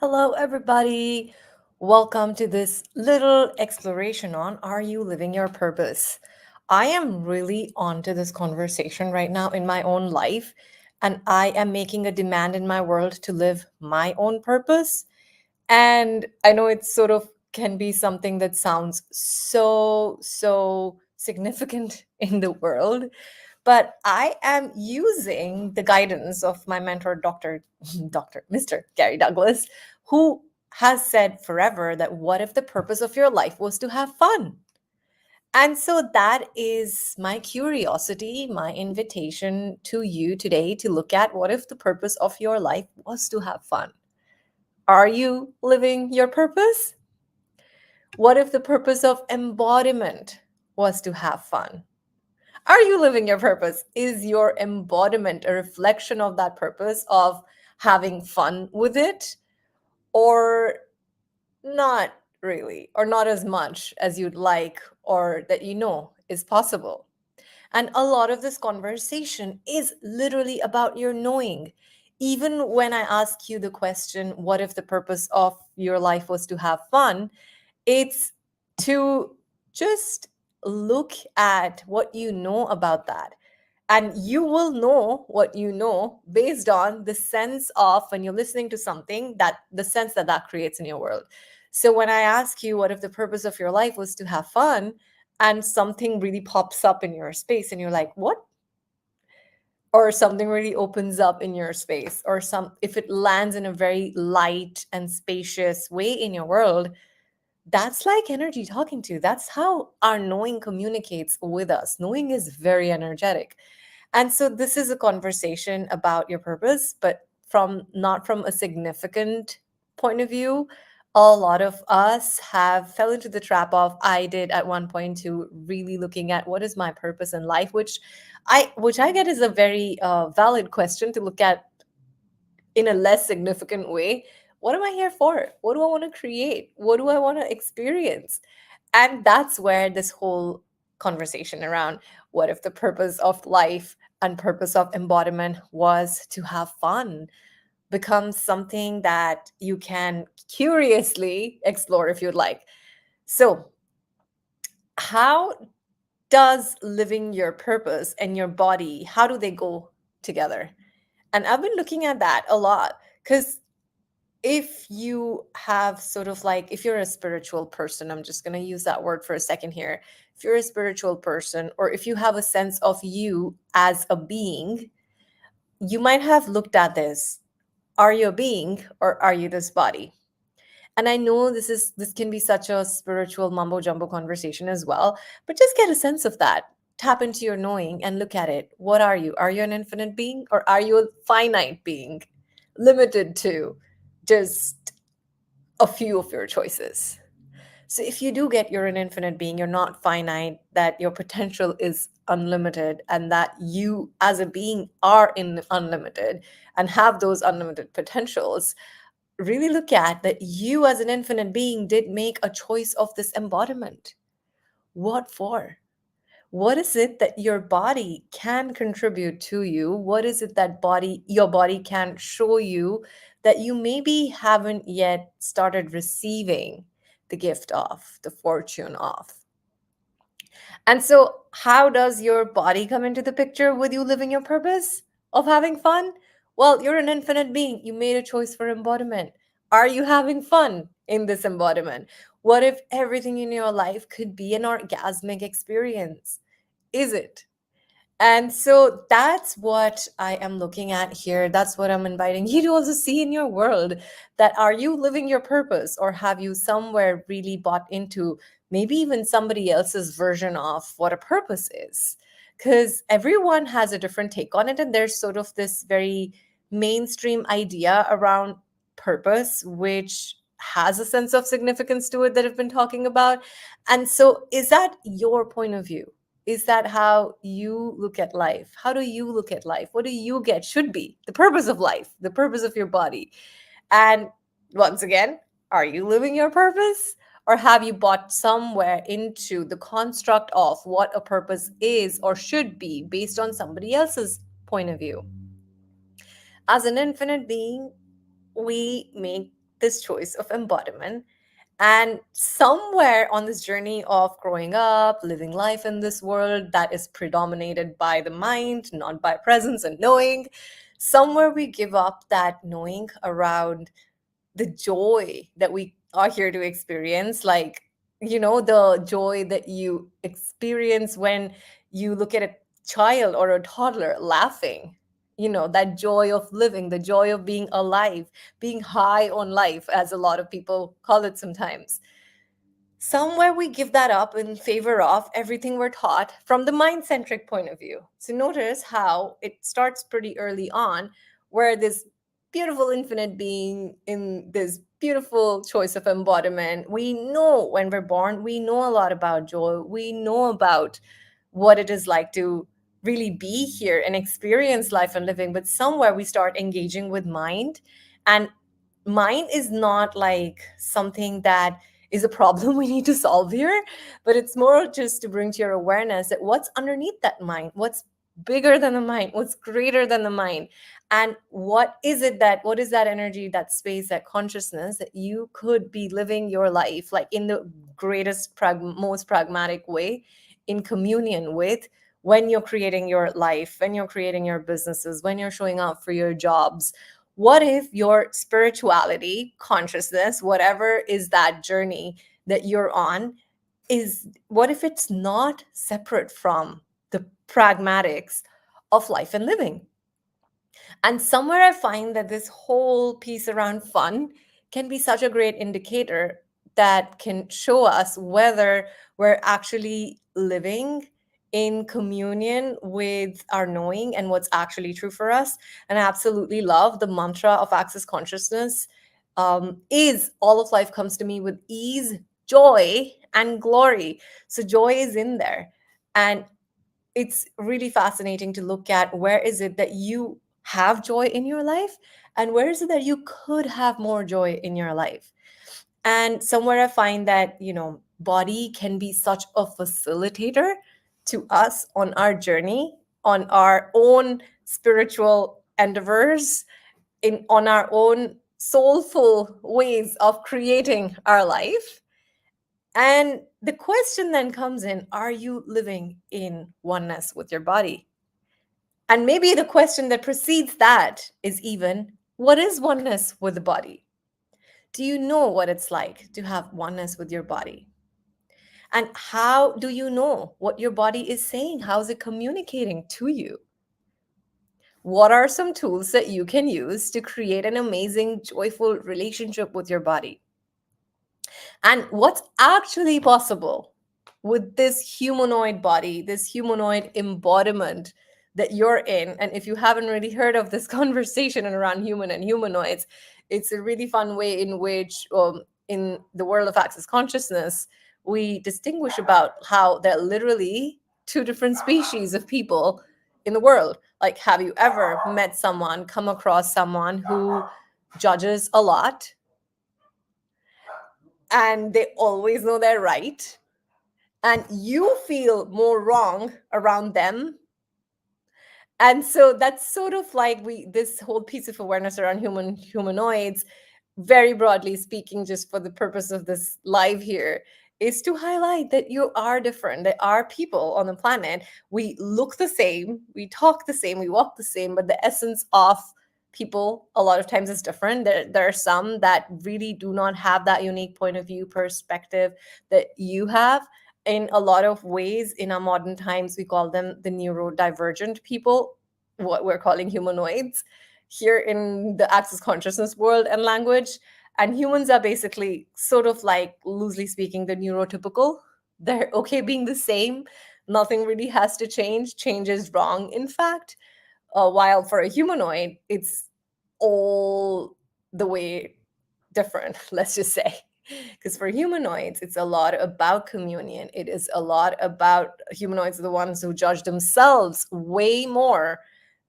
Hello, everybody. Welcome to this little exploration on Are You Living Your Purpose? I am really onto this conversation right now in my own life, and I am making a demand in my world to live my own purpose. And I know it sort of can be something that sounds so significant in the world, but I am using the guidance of my mentor, Dr. Mr. Gary Douglas, who has said forever that what if the purpose of your life was to have fun? And so that is my curiosity, my invitation to you today to look at what if the purpose of your life was to have fun? Are you living your purpose? What if the purpose of embodiment was to have fun? Are you living your purpose? Is your embodiment a reflection of that purpose of having fun with it, or not really, or not as much as you'd like, or that you know is possible? And a lot of this conversation is literally about your knowing. Even when I ask you the question, what if the purpose of your life was to have fun? It's to just look at what you know about that. And you will know what you know based on the sense of when you're listening to something, that the sense that that creates in your world. So when I ask you, what if the purpose of your life was to have fun? And something really pops up in your space, and you're like, what? Or something really opens up in your space, or some if it lands in a very light and spacious way in your world, that's like energy talking to you. That's how our knowing communicates with us. Knowing is very energetic. And so this is a conversation about your purpose, but from not from a significant point of view. A lot of us have fell into the trap of, I did at one point, to really looking at what is my purpose in life, which I get is a very valid question to look at in a less significant way. What am I here for? What do I want to create? What do I want to experience? And that's where this whole conversation around what if the purpose of life and purpose of embodiment was to have fun becomes something that you can curiously explore if you'd like. So, how does living your purpose and your body, how do they go together? And I've been looking at that a lot because if you have sort of like, if you're a spiritual person, I'm just going to use that word for a second here. If you're a spiritual person, or if you have a sense of you as a being, you might have looked at this. Are you a being, or are you this body? And I know this can be such a spiritual mumbo jumbo conversation as well, but just get a sense of that. Tap into your knowing and look at it. What are you? Are you an infinite being, or are you a finite being, limited to just a few of your choices? So if you do get you're an infinite being, you're not finite, that your potential is unlimited, and that you as a being are in unlimited and have those unlimited potentials, really look at that you as an infinite being did make a choice of this embodiment. What for? What is it that your body can contribute to you? What is it that your body can show you that you maybe haven't yet started receiving the gift of, the fortune of? And so, how does your body come into the picture with you living your purpose of having fun? Well, you're an infinite being. You made a choice for embodiment. Are you having fun in this embodiment? What if everything in your life could be an orgasmic experience? Is it? And so that's what I am looking at here. That's what I'm inviting you to also see in your world. That are you living your purpose, or have you somewhere really bought into maybe even somebody else's version of what a purpose is? Because everyone has a different take on it. And there's sort of this very mainstream idea around purpose, which has a sense of significance to it that I've been talking about. And so, is that your point of view? Is that how you look at life? How do you look at life? What do you get should be the purpose of life, the purpose of your body? And once again, are you living your purpose? Or have you bought somewhere into the construct of what a purpose is or should be based on somebody else's point of view? As an infinite being, we make this choice of embodiment. And somewhere on this journey of growing up, living life in this world that is predominated by the mind, not by presence and knowing, somewhere we give up that knowing around the joy that we are here to experience. Like, the joy that you experience when you look at a child or a toddler laughing, that joy of living, the joy of being alive, being high on life, as a lot of people call it sometimes. Somewhere we give that up in favor of everything we're taught from the mind centric point of view. So notice how it starts pretty early on, where this beautiful infinite being in this beautiful choice of embodiment, we know when we're born, we know a lot about joy, we know about what it is like to really be here and experience life and living. But somewhere we start engaging with mind, and mind is not like something that is a problem we need to solve here, but it's more just to bring to your awareness that what's underneath that mind, what's bigger than the mind, what's greater than the mind, and what is that energy, that space, that consciousness that you could be living your life like in the greatest, most pragmatic way, in communion with, when you're creating your life, when you're creating your businesses, when you're showing up for your jobs. What if your spirituality, consciousness, whatever is that journey that you're on, is what if it's not separate from the pragmatics of life and living? And somewhere I find that this whole piece around fun can be such a great indicator that can show us whether we're actually living in communion with our knowing and what's actually true for us. And I absolutely love the mantra of Access Consciousness, is all of life comes to me with ease, joy, and glory. So joy is in there. And it's really fascinating to look at where is it that you have joy in your life, and where is it that you could have more joy in your life. And somewhere I find that, body can be such a facilitator to us on our journey, on our own spiritual endeavors, in on our own soulful ways of creating our life. And the question then comes in, are you living in oneness with your body? And maybe the question that precedes that is even, what is oneness with the body? Do you know what it's like to have oneness with your body? And how do you know what your body is saying? How is it communicating to you? What are some tools that you can use to create an amazing, joyful relationship with your body? And what's actually possible with this humanoid body, this humanoid embodiment that you're in? And if you haven't really heard of this conversation around human and humanoids, it's a really fun way in which, in the world of Access Consciousness, we distinguish about how there are literally two different species of people in the world. Like, have you ever met someone, come across someone who judges a lot and they always know they're right, and you feel more wrong around them? And so that's sort of like we this whole piece of awareness around humanoids, very broadly speaking, just for the purpose of this live here, is to highlight that you are different. There are people on the planet. We look the same, we talk the same, we walk the same, but the essence of people a lot of times is different. There are some that really do not have that unique point of view, perspective that you have. In a lot of ways, in our modern times, we call them the neurodivergent people, what we're calling humanoids here in the Access Consciousness world and language. And humans are basically sort of like, loosely speaking, the neurotypical. They're okay being the same. Nothing really has to change. Change is wrong, in fact. While for a humanoid, it's all the way different, let's just say. Because for humanoids, it's a lot about communion. It is a lot about humanoids, are the ones who judge themselves way more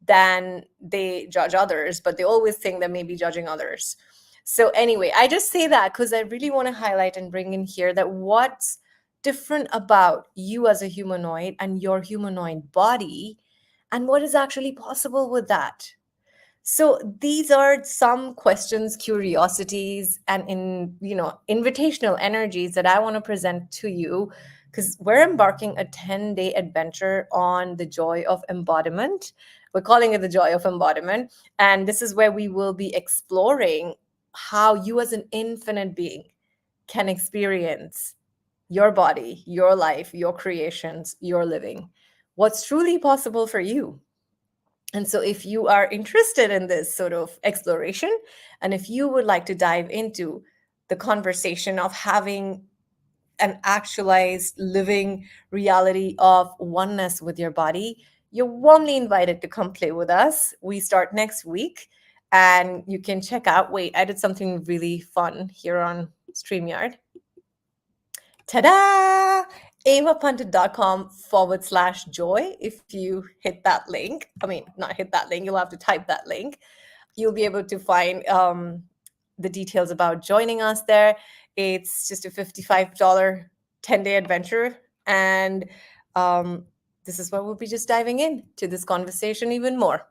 than they judge others, but they always think they may be judging others. So, anyway, I just say that because I really want to highlight and bring in here that what's different about you as a humanoid and your humanoid body, and what is actually possible with that. So these are some questions, curiosities, and invitational energies that I want to present to you because we're embarking a 10-day adventure on the joy of embodiment. We're calling it the joy of embodiment. And this is where we will be exploring how you as an infinite being can experience your body, your life, your creations, your living, what's truly possible for you. And so, if you are interested in this sort of exploration, and if you would like to dive into the conversation of having an actualized living reality of oneness with your body, you're warmly invited to come play with us. We start next week, and you can check out. Wait, I did something really fun here on StreamYard. Ta-da! avapunted.com/joy. If you hit that link, I mean, not hit that link, you'll have to type that link. You'll be able to find the details about joining us there. It's just a $55 10-day adventure. And this is where we'll be just diving in to this conversation even more.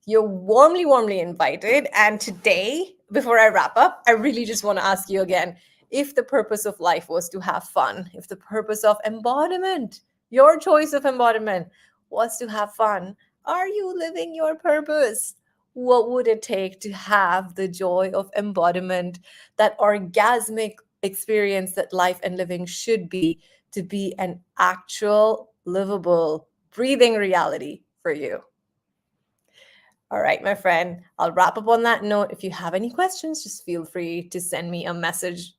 You're warmly, warmly invited. And today, before I wrap up, I really just want to ask you again, if the purpose of life was to have fun, if the purpose of embodiment, your choice of embodiment was to have fun, are you living your purpose? What would it take to have the joy of embodiment, that orgasmic experience that life and living should be, to be an actual, livable, breathing reality for you? All right, my friend, I'll wrap up on that note. If you have any questions, just feel free to send me a message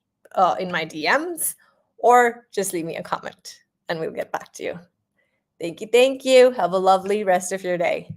in my DMs or just leave me a comment and we'll get back to you. Thank you. Thank you. Have a lovely rest of your day.